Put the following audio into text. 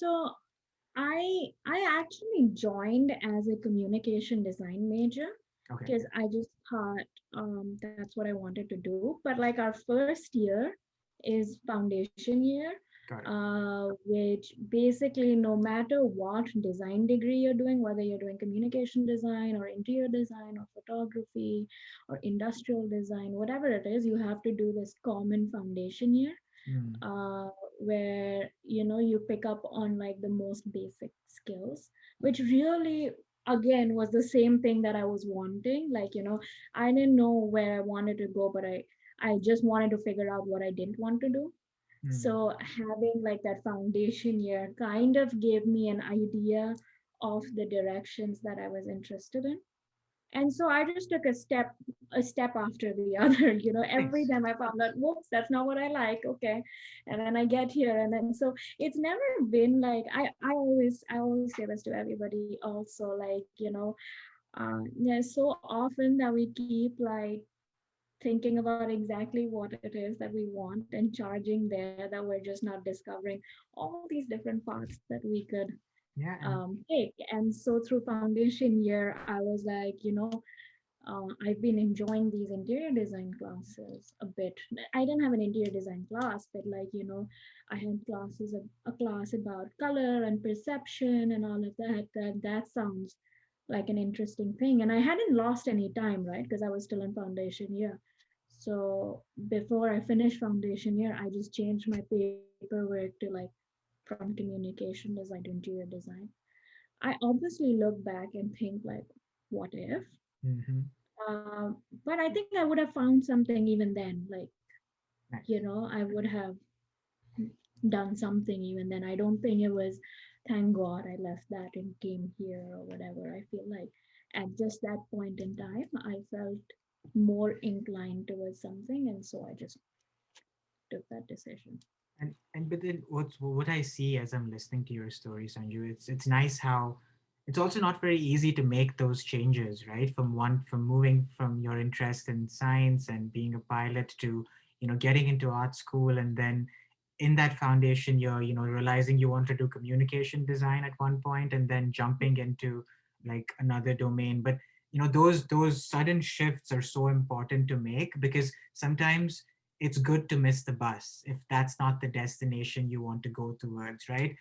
So I actually joined as a communication design major Okay. because I just thought that's what I wanted to do. But like our first year is foundation year, Got it. which basically no matter what design degree you're doing, whether you're doing communication design or interior design or photography or industrial design, whatever it is, you have to do this common foundation year Mm. uh, where you pick up on like the most basic skills, which really again was the same thing that I was wanting. Like I didn't know where I wanted to go, but I just wanted to figure out what I didn't want to do. Mm. So having like that foundation year kind of gave me an idea of the directions that I was interested in, and so I just took a step after the other. Every Nice. time I found out, whoops, that's not what I like. Okay. And then I get here. And then so it's never been like I always say this to everybody also, like, there's so often that we keep like thinking about exactly what it is that we want and charging there, that we're just not discovering all these different paths that we could Yeah, and take. And so through foundation year, I was like, I've been enjoying these interior design classes a bit. I didn't have an interior design class, but like, I had a class about color and perception and all of that. That sounds like an interesting thing. And I hadn't lost any time, right? Because I was still in foundation year. So before I finished foundation year, I just changed my paperwork to like from communication design to interior design. I obviously look back and think like, what if? mm-hmm. But I think I would have found something even then. Like, Nice. I would have done something even then. I don't think it was, thank God I left that and came here or whatever. I feel like at just that point in time, I felt more inclined towards something. And so I just took that decision. And but then what I see as I'm listening to your story, Sanju, it's nice how it's also not very easy to make those changes, right? From moving from your interest in science and being a pilot to, getting into art school, and then in that foundation you're, realizing you want to do communication design at one point and then jumping into like another domain. But those sudden shifts are so important to make because sometimes it's good to miss the bus if that's not the destination you want to go towards, right?